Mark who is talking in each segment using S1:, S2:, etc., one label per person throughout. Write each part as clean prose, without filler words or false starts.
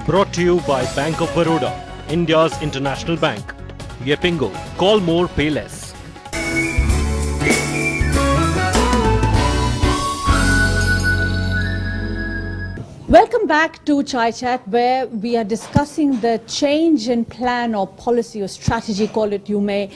S1: Brought to you by Bank of Baroda, India's international bank. Yepingo. Call more, pay less.
S2: Welcome back to Chai Chat, where we are discussing the change in plan or policy or strategy, call it you may,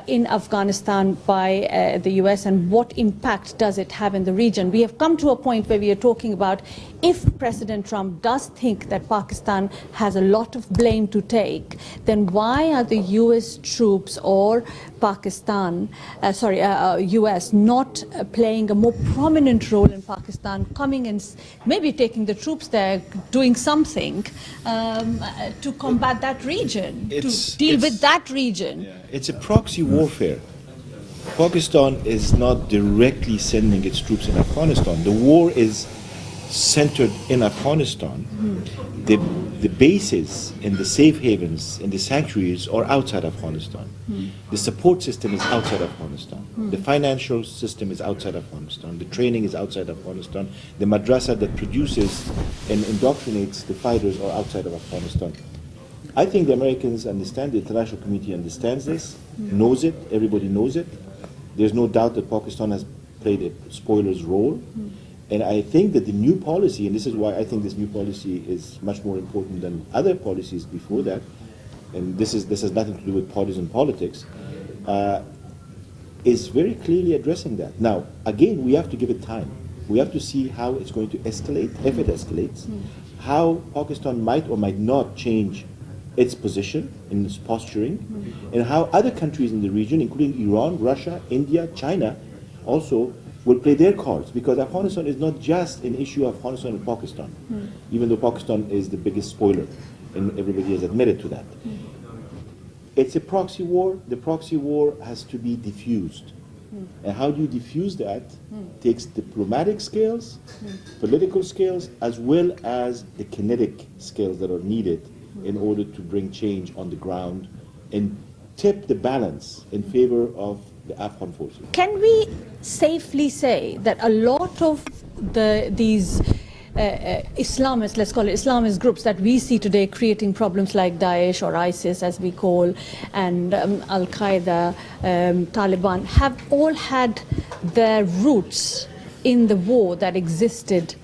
S2: in Afghanistan by the US, and what impact does it have in the region. We have come to a point where we are talking about if President Trump does think that Pakistan has a lot of blame to take, then why are the US troops or US not playing a more prominent role in Pakistan, coming and maybe taking the troops there, doing something to combat that region, to deal with that region?
S3: Yeah, it's a proxy warfare. Pakistan is not directly sending its troops in Afghanistan. The war is centered in Afghanistan. The bases and the safe havens and the sanctuaries are outside Afghanistan. The support system is outside Afghanistan. The financial system is outside Afghanistan. The training is outside Afghanistan. The madrasa that produces and indoctrinates the fighters are outside of Afghanistan. I think the Americans understand, the international community understands this, knows it, everybody knows it. There's no doubt that Pakistan has played a spoiler's role. And I think that the new policy, and this is why I think this new policy is much more important than other policies before that, and this has nothing to do with partisan politics, is very clearly addressing that. Now, again, we have to give it time. We have to see how it's going to escalate, if it escalates, how Pakistan might or might not change its position in its posturing, and how other countries in the region, including Iran, Russia, India, China, also will play their cards, because Afghanistan is not just an issue of Afghanistan and Pakistan, even though Pakistan is the biggest spoiler, and everybody has admitted to that. It's a proxy war. The proxy war has to be diffused. And how do you diffuse that? Takes diplomatic skills, political skills, as well as the kinetic skills that are needed in order to bring change on the ground and tip the balance in favor of the Afghan forces.
S2: Can we safely say that a lot of these Islamists, let's call it Islamist groups that we see today creating problems like Daesh or ISIS as we call, and Al-Qaeda, Taliban, have all had their roots in the war that existed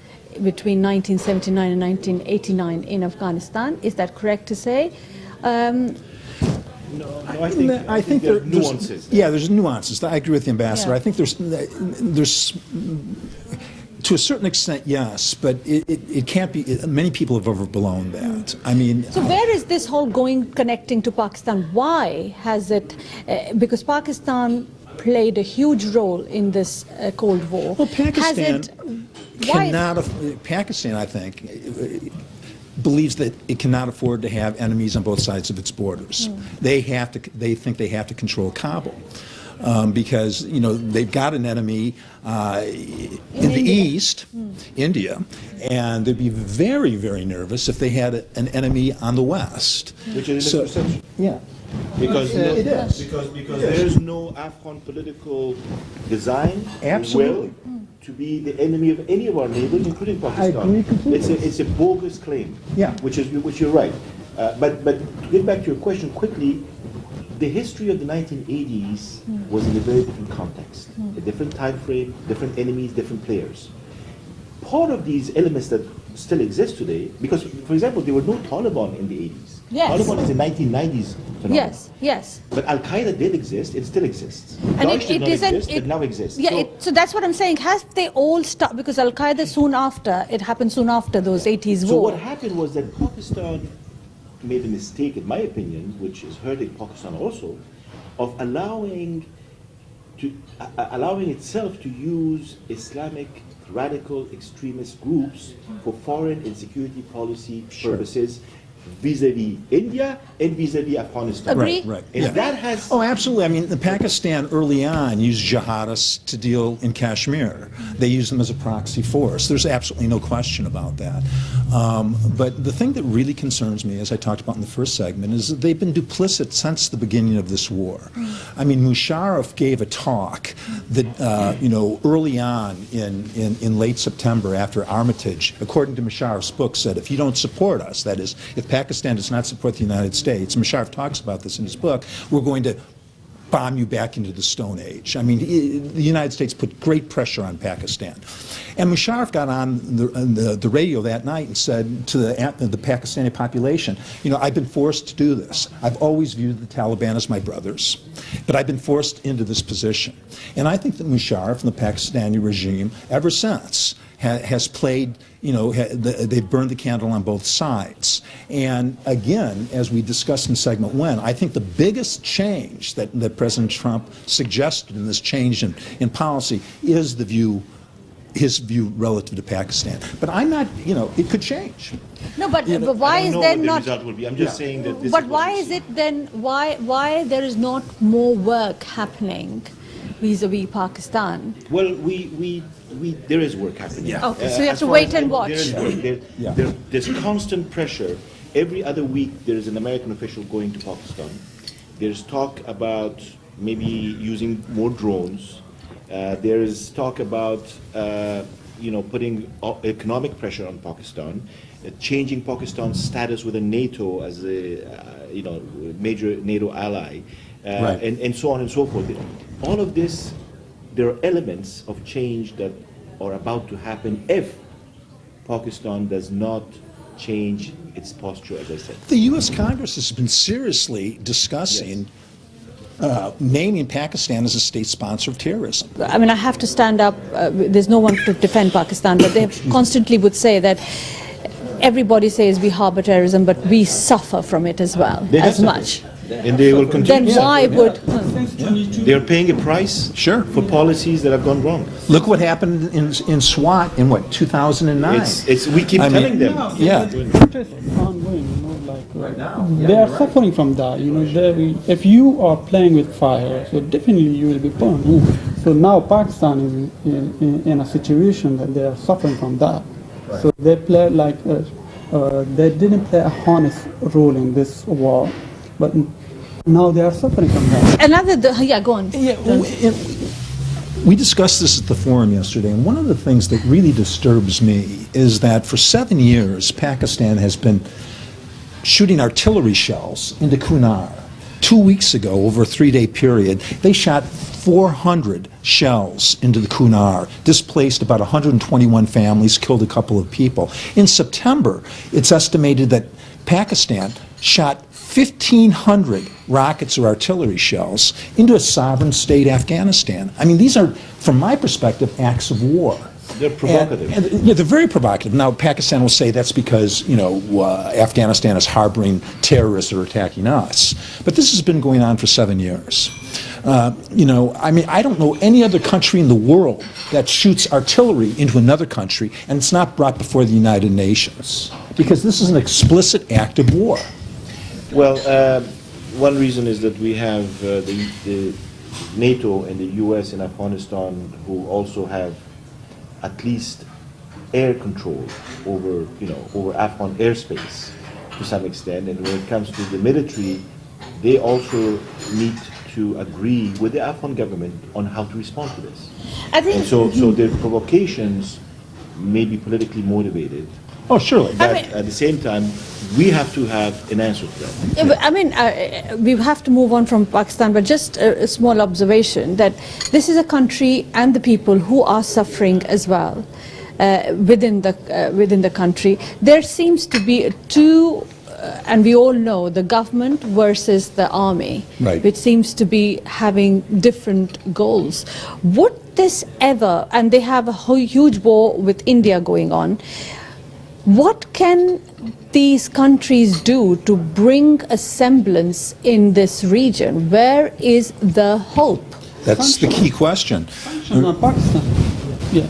S2: between 1979 and 1989 in Afghanistan? Is that correct to say?
S3: No, I think there's nuances.
S4: There's nuances. I agree with the ambassador. I think there's to a certain extent, yes, but it can't be. Many people have overblown that. I mean,
S2: so where is this whole connecting to Pakistan? Why has it? Because Pakistan played a huge role in this Cold War.
S4: Well, Pakistan Pakistan, I think, believes that it cannot afford to have enemies on both sides of its borders. They think they have to control Kabul. Because they've got an enemy in the east, India, and they'd be very, very nervous if they had an enemy on the west.
S3: Which is a misperception.
S4: Yeah.
S3: Because
S4: it is.
S3: Because there is no Afghan political design,
S4: absolutely,
S3: will to be the enemy of any of our neighbors, including Pakistan.
S4: I agree completely.
S3: It's a bogus claim.
S4: Yeah.
S3: Which you're right. But to get back to your question quickly, the history of the 1980s was in a very different context, a different time frame, different enemies, different players. Part of these elements that still exist today, because, for example, there were no Taliban in the 80s.
S2: Yes.
S3: Taliban is a 1990s phenomenon.
S2: Yes.
S3: But Al-Qaeda did exist, it still exists.
S2: And
S3: Daesh did not exist, it now exists.
S2: Yeah, so that's what I'm saying. Has they all stopped? Because Al-Qaeda it happened soon after those 80s war.
S3: So what happened was that Pakistan made a mistake, in my opinion, which is hurting Pakistan also, of allowing itself to use Islamic radical extremist groups for foreign and security policy purposes, vis-a-vis India and vis-a-vis Afghanistan.
S2: Agree.
S4: Right.
S3: And
S4: Yeah.
S3: that has...
S4: Oh, absolutely. I mean, Pakistan early on used jihadists to deal in Kashmir. They used them as a proxy force. There's absolutely no question about that. But the thing that really concerns me, as I talked about in the first segment, is that they've been duplicit since the beginning of this war. I mean, Musharraf gave a talk that, early on in late September after Armitage, according to Musharraf's book, said, if you don't support us, that is, if Pakistan does not support the United States, Musharraf talks about this in his book, we're going to bomb you back into the Stone Age. I mean, the United States put great pressure on Pakistan. And Musharraf got on the radio that night and said to the Pakistani population, I've been forced to do this. I've always viewed the Taliban as my brothers, but I've been forced into this position. And I think that Musharraf and the Pakistani regime, ever since, has played, they've burned the candle on both sides. And again, as we discussed in segment 1, I think the biggest change that President Trump suggested in this change in policy is his view relative to Pakistan. But I'm not, it could change.
S2: No, but why
S3: I don't
S2: is
S3: know
S2: there
S3: what the
S2: not?
S3: result will be. I'm just saying that this
S2: But
S3: is
S2: why
S3: what we
S2: is
S3: see.
S2: it then? Why there is not more work happening vis-a-vis Pakistan?
S3: Well, there is work happening.
S4: Yeah.
S2: Okay, so you have
S3: As
S2: to
S3: far
S2: wait
S3: as I
S2: and
S3: know,
S2: watch.
S3: There is work. There's constant pressure. Every other week, there is an American official going to Pakistan. There's talk about maybe using more drones. There is talk about putting economic pressure on Pakistan, changing Pakistan's status within NATO as a major NATO ally,
S4: Right.
S3: and so on and so forth. All of this, there are elements of change that are about to happen if Pakistan does not change its posture, as I said.
S4: The U.S. Congress has been seriously discussing naming Pakistan as a state sponsor of terrorism.
S2: I mean, I have to stand up. There's no one to defend Pakistan, but they constantly would say that everybody says we harbor terrorism, but we suffer from it as well,
S3: They
S2: as
S3: have
S2: much.
S3: And they will continue.
S2: Then why would?
S3: They're paying a price
S4: Sure.
S3: for policies that have gone wrong.
S4: Look what happened in SWAT in 2009.
S3: We keep
S4: I mean,
S3: telling them.
S4: Yeah.
S5: Protest ongoing, right now. They are suffering from that. If you are playing with fire, so definitely you will be burned. So now Pakistan is in a situation that they are suffering from that. So they play they didn't play a honest role in this war, but now they are suffering from that.
S2: Go on.
S4: Yeah, we discussed this at the forum yesterday, and one of the things that really disturbs me is that for 7 years, Pakistan has been shooting artillery shells into Kunar. 2 weeks ago, over a 3-day period, they shot 400 shells into the Kunar, displaced about 121 families, killed a couple of people. In September, it's estimated that Pakistan shot 1,500 rockets or artillery shells into a sovereign state, Afghanistan. I mean, these are, from my perspective, acts of war.
S3: They're provocative.
S4: Yeah, they're very provocative. Now, Pakistan will say that's because, Afghanistan is harboring terrorists or attacking us. But this has been going on for 7 years. I don't know any other country in the world that shoots artillery into another country and it's not brought before the United Nations. Because this is an explicit act of war.
S3: Well, one reason is that we have the NATO and the U.S. in Afghanistan, who also have at least air control over Afghan airspace to some extent. And when it comes to the military, they also need to agree with the Afghan government on how to respond to this.
S2: I think.
S3: And so their provocations may be politically motivated.
S4: Oh, surely.
S3: But at the same time, we have to have an answer to that.
S2: Yeah, but, we have to move on from Pakistan, but just a small observation that this is a country and the people who are suffering as well within the country. There seems to be two, and we all know, the government versus the army,
S4: Right.
S2: which seems to be having different goals. Would this ever, and they have a huge war with India going on, what can these countries do to bring a semblance in this region? Where is the hope?
S4: That's the key question.
S5: Sanctions on Pakistan. Yeah.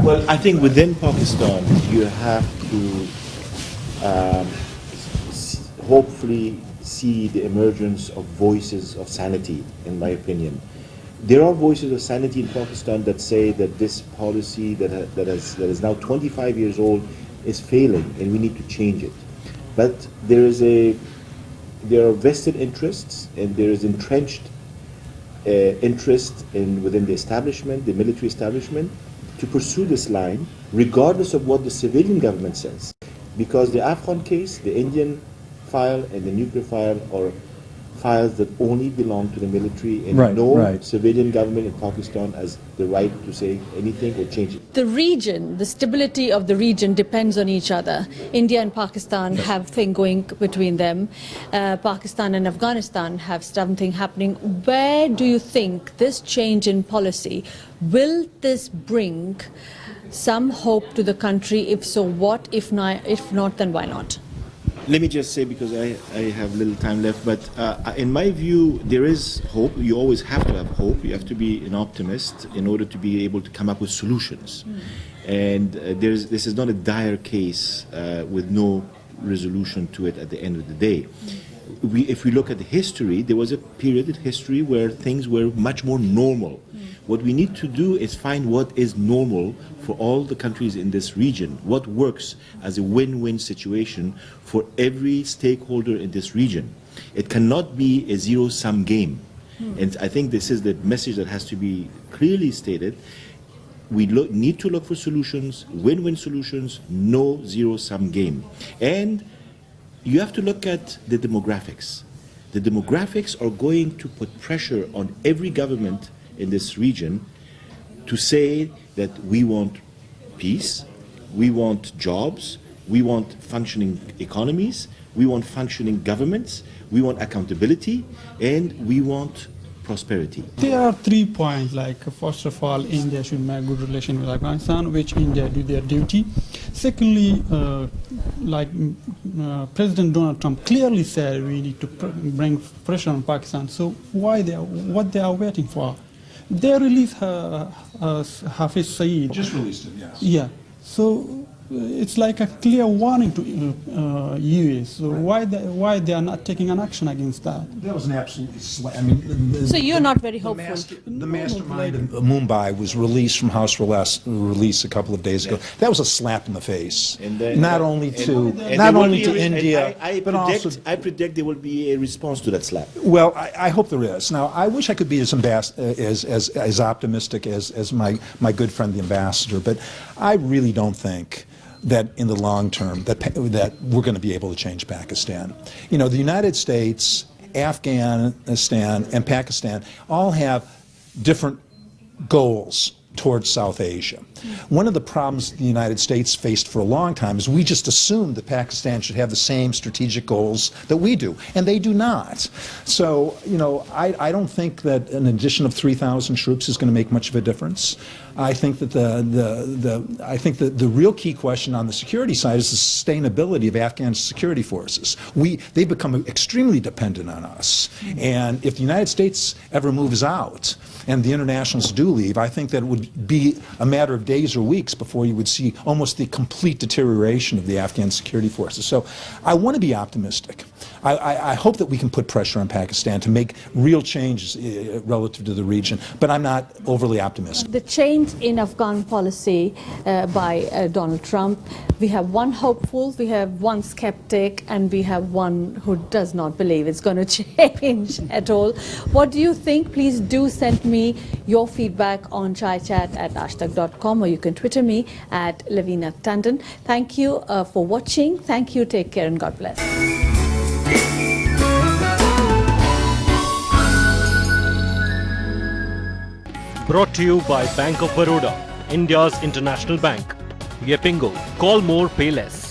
S3: Well, I think within Pakistan, you have to hopefully see the emergence of voices of sanity, in my opinion. There are voices of sanity in Pakistan that say that this policy that is now 25 years old is failing and we need to change it. But there are vested interests and there is entrenched interest within the establishment, the military establishment, to pursue this line regardless of what the civilian government says. Because the Afghan case, the Indian file and the nuclear file are files that only belong to the military, and no civilian government in Pakistan has the right to say anything or change it.
S2: The region, the stability of the region depends on each other. India and Pakistan have thing going between them. Pakistan and Afghanistan have something happening. Where do you think this change in policy, will this bring some hope to the country? If so, what? If not, then why not?
S3: Let me just say, because I have little time left, but in my view, there is hope. You always have to have hope. You have to be an optimist in order to be able to come up with solutions. And this is not a dire case with no resolution to it at the end of the day. If we look at the history, there was a period in history where things were much more normal. What we need to do is find what is normal for all the countries in this region, what works as a win-win situation for every stakeholder in this region. It cannot be a zero-sum game. And I think this is the message that has to be clearly stated. We need to look for solutions, win-win solutions, no zero-sum game. And you have to look at the demographics. The demographics are going to put pressure on every government in this region to say that we want peace, we want jobs, we want functioning economies, we want functioning governments, we want accountability, and we want prosperity.
S5: There are 3 points, like first of all, India should make good relation with Afghanistan, which India do their duty. Secondly, President Donald Trump clearly said we need to bring pressure on Pakistan. So what they are waiting for? They released Hafiz Saeed.
S4: Just released him, yes.
S5: Yeah. So it's like a clear warning to US. So why they are not taking an action against that?
S4: That was an absolute
S2: So you're not very hopeful.
S4: The mastermind of Mumbai was released from House release a couple of days ago. That was a slap in the face. Not only to India, but also.
S3: I predict there will be a response to that slap.
S4: Well, I hope there is. Now, I wish I could be as optimistic as my good friend the ambassador, but I really don't think that in the long term that we're going to be able to change Pakistan. You know, the United States, Afghanistan, and Pakistan all have different goals towards South Asia. One of the problems the United States faced for a long time is we just assumed that Pakistan should have the same strategic goals that we do, and they do not. So, you know, I don't think that an addition of 3,000 troops is going to make much of a difference. I think that the real key question on the security side is the sustainability of Afghan security forces. They've become extremely dependent on us, and if the United States ever moves out and the internationals do leave, I think that it would be a matter of days or weeks before you would see almost the complete deterioration of the Afghan security forces. So I want to be optimistic. I hope that we can put pressure on Pakistan to make real changes relative to the region, but I'm not overly optimistic.
S2: The change in Afghan policy by Donald Trump, we have one hopeful, we have one skeptic, and we have one who does not believe it's going to change at all. What do you think? Please do send me your feedback on chaichat@ashtak.com, or you can Twitter me at Lavina Tandon. Thank you for watching. Thank you. Take care and God bless.
S1: Brought to you by Bank of Baroda, India's international bank. Yepingo. Call more, pay less.